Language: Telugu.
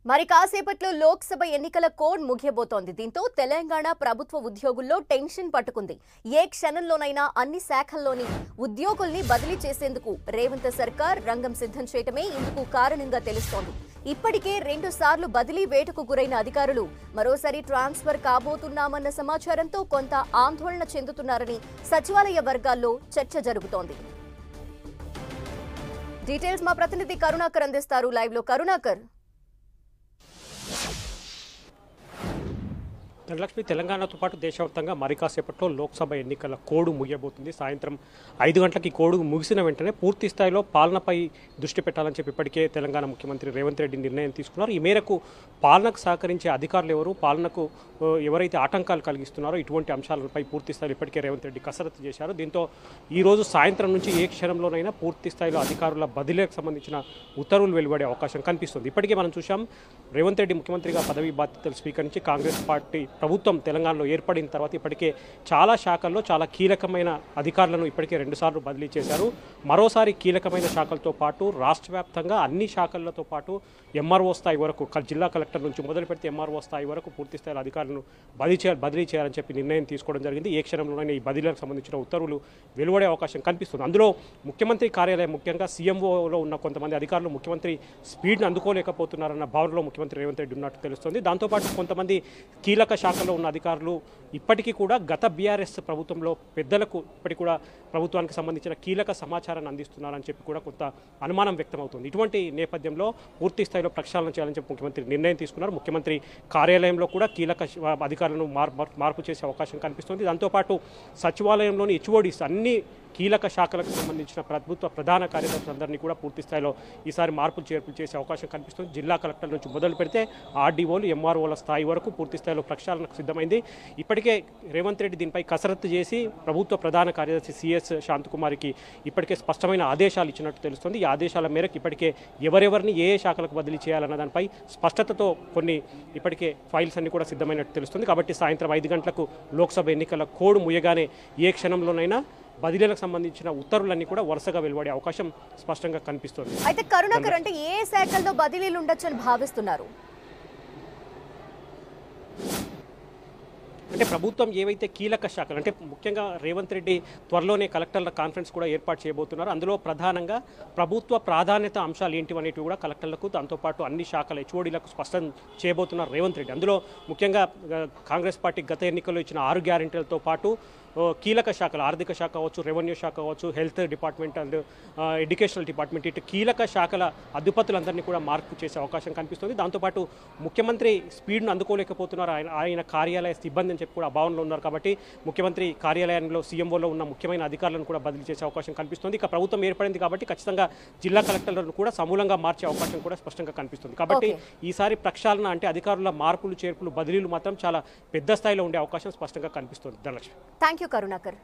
మరి కాసేపట్లో లోక్సభ ఎన్నికల కోడ్ ముగియబోతోంది. దీంతో తెలంగాణ ప్రభుత్వ ఉద్యోగుల్లో టెన్షన్ పట్టుకుంది. ఏ క్షణంలోనైనా అన్ని శాఖల్లోని ఉద్యోగుల్ని బదిలీ చేసేందుకు రేవంత్ సర్కార్ రంగం సిద్ధం చేయటమే ఇందుకు కారణంగా తెలుస్తోంది. ఇప్పటికే 2 సార్లు బదిలీ వేటుకు గురైన అధికారులు మరోసారి ట్రాన్స్ఫర్ కాబోతున్నామన్న సమాచారంతో కొంత ఆందోళన చెందుతున్నారని సచివాలయ వర్గాల్లో చర్చ జరుగుతోంది. డీటెయిల్స్ మా ప్రతినిధి కరుణాకర్ అందిస్తారు. లైవ్ లో కరుణాకర్. ధనలక్ష్మి, తెలంగాణతో పాటు దేశవ్యాప్తంగా మరి కాసేపట్లో లోక్సభ ఎన్నికల కోడ్ ముగియబోతుంది. సాయంత్రం 5 గంటలకి కోడ్ ముగిసిన వెంటనే పూర్తి స్థాయిలో పాలనపై దృష్టి పెట్టాలని చెప్పి ఇప్పటికే తెలంగాణ ముఖ్యమంత్రి రేవంత్ రెడ్డి నిర్ణయం తీసుకున్నారు. ఈ మేరకు పాలనకు సహకరించే అధికారులు ఎవరు, పాలనకు ఎవరైతే ఆటంకాలు కలిగిస్తున్నారో ఇటువంటి అంశాలపై పూర్తి స్థాయిలో ఇప్పటికే రేవంత్ రెడ్డి కసరత్తు చేశారు. దీంతో ఈరోజు సాయంత్రం నుంచి ఏ క్షణంలోనైనా పూర్తి స్థాయిలో అధికారుల బదిలీలకు సంబంధించిన ఉత్తర్వులు వెలువడే అవకాశం కనిపిస్తుంది. ఇప్పటికే మనం చూసాం, రేవంత్ రెడ్డి ముఖ్యమంత్రిగా పదవి బాధ్యతలు స్వీకరించి కాంగ్రెస్ పార్టీ ప్రభుత్వం తెలంగాణలో ఏర్పడిన తర్వాత ఇప్పటికే చాలా శాఖల్లో చాలా కీలకమైన అధికారులను ఇప్పటికే 2 సార్లు బదిలీ చేశారు. మరోసారి కీలకమైన శాఖలతో పాటు రాష్ట్ర వ్యాప్తంగా అన్ని శాఖలతో పాటు ఎంఆర్ఓ స్థాయి వరకు, జిల్లా కలెక్టర్ నుంచి మొదలు పెడితే ఎంఆర్ఓ స్థాయి వరకు పూర్తి స్థాయిలో అధికారులను బదిలీ చేయాలని చెప్పి నిర్ణయం తీసుకోవడం జరిగింది. ఏ క్షణంలోనైనా ఈ బదిలీలకు సంబంధించిన ఉత్తర్వులు వెలువడే అవకాశం కనిపిస్తుంది. అందులో ముఖ్యమంత్రి కార్యాలయం, ముఖ్యంగా సీఎంఓలో ఉన్న కొంతమంది అధికారులు ముఖ్యమంత్రి స్పీడ్ని అందుకోలేకపోతున్నారన్న భావనలో ముఖ్యమంత్రి రేవంత్ రెడ్డి ఉన్నట్టు తెలుస్తుంది. దాంతోపాటు కొంతమంది కీలక శాఖలో ఉన్న అధికారులు ఇప్పటికీ కూడా గత బీఆర్ఎస్ ప్రభుత్వంలో పెద్దలకు ఇప్పటికి కూడా ప్రభుత్వానికి సంబంధించిన కీలక సమాచారాన్ని అందిస్తున్నారని చెప్పి కూడా కొంత అనుమానం వ్యక్తమవుతుంది. ఇటువంటి నేపథ్యంలో పూర్తి స్థాయిలో ప్రక్షాళన చేయాలని చెప్పి ముఖ్యమంత్రి నిర్ణయం తీసుకున్నారు. ముఖ్యమంత్రి కార్యాలయంలో కూడా కీలక అధికారులను మార్పు చేసే అవకాశం కనిపిస్తుంది. దాంతోపాటు సచివాలయంలోని హెచ్ఓడీస్ అన్ని కీలక శాఖలకు సంబంధించిన ప్రభుత్వ ప్రధాన కార్యదర్శులందరినీ కూడా పూర్తి స్థాయిలో ఈసారి మార్పులు చేర్పులు చేసే అవకాశం కనిపిస్తుంది. జిల్లా కలెక్టర్ నుంచి మొదలు పెడితే ఆర్డీఓలు, ఎంఆర్ఓల స్థాయి వరకు పూర్తి స్థాయిలో ప్రక్షాళనకు సిద్ధమైంది. ఇప్పటికే రేవంత్ రెడ్డి దీనిపై కసరత్తు చేసి ప్రభుత్వ ప్రధాన కార్యదర్శి సిఎస్ శాంతకుమారికి ఇప్పటికే స్పష్టమైన ఆదేశాలు ఇచ్చినట్టు తెలుస్తుంది. ఈ ఆదేశాల మేరకు ఇప్పటికే ఎవరెవరిని ఏ శాఖలకు బదిలీ చేయాలన్న దానిపై స్పష్టతతో కొన్ని ఇప్పటికే ఫైల్స్ అన్ని కూడా సిద్ధమైనట్టు తెలుస్తుంది. కాబట్టి సాయంత్రం 5 గంటలకు లోక్సభ ఎన్నికల కోడ్ ముయ్యగానే ఏ క్షణంలోనైనా బదిలీలకు సంబంధించిన ఉత్తర్వులన్నీ కూడా వరుసగా వెలువడే అవకాశం స్పష్టంగా కనిపిస్తుంది. అయితే కరుణాకర్, అంటే ఏ శాఖల్లో బదిలీలు ఉండొచ్చని భావిస్తున్నారు? అంటే ప్రభుత్వం ఏవైతే కీలక శాఖలు, అంటే ముఖ్యంగా రేవంత్ రెడ్డి త్వరలోనే కలెక్టర్ల కాన్ఫరెన్స్ కూడా ఏర్పాటు చేయబోతున్నారు. అందులో ప్రధానంగా ప్రభుత్వ ప్రాధాన్యత అంశాలు ఏంటివనేటివి కూడా కలెక్టర్లకు, దాంతోపాటు అన్ని శాఖల హెచ్ఓడీలకు స్పష్టం చేయబోతున్నారు రేవంత్ రెడ్డి. అందులో ముఖ్యంగా కాంగ్రెస్ పార్టీ గత ఎన్నికల్లో ఇచ్చిన 6 గ్యారెంటీలతో పాటు కీలక శాఖలు, ఆర్థిక శాఖ కావచ్చు, రెవెన్యూ శాఖ కావచ్చు, health department and educational department, ఇటు కీలక శాఖల అధిపతులందరినీ కూడా మార్పు చేసే అవకాశం కనిపిస్తుంది. దాంతోపాటు ముఖ్యమంత్రి స్పీడ్ను అందుకోలేకపోతున్నారు, ఆయన కార్యాలయ సిబ్బంది అని చెప్పి కూడా భావనలో ఉన్నారు. కాబట్టి ముఖ్యమంత్రి కార్యాలయంలో సీఎంఓలో ఉన్న ముఖ్యమైన అధికారులను కూడా బదిలీ చేసే అవకాశం కనిపిస్తుంది. ఇక ప్రభుత్వం ఏర్పడింది కాబట్టి ఖచ్చితంగా జిల్లా కలెక్టర్లను కూడా సమూలంగా మార్చే అవకాశం కూడా స్పష్టంగా కనిపిస్తుంది. కాబట్టి ఈసారి ప్రక్షాళన అంటే అధికారుల మార్పులు చేర్పులు బదిలీలు మాత్రం చాలా పెద్ద స్థాయిలో ఉండే అవకాశం స్పష్టంగా కనిపిస్తుంది. ధనలక్ష్మి. Thank you Karunakar.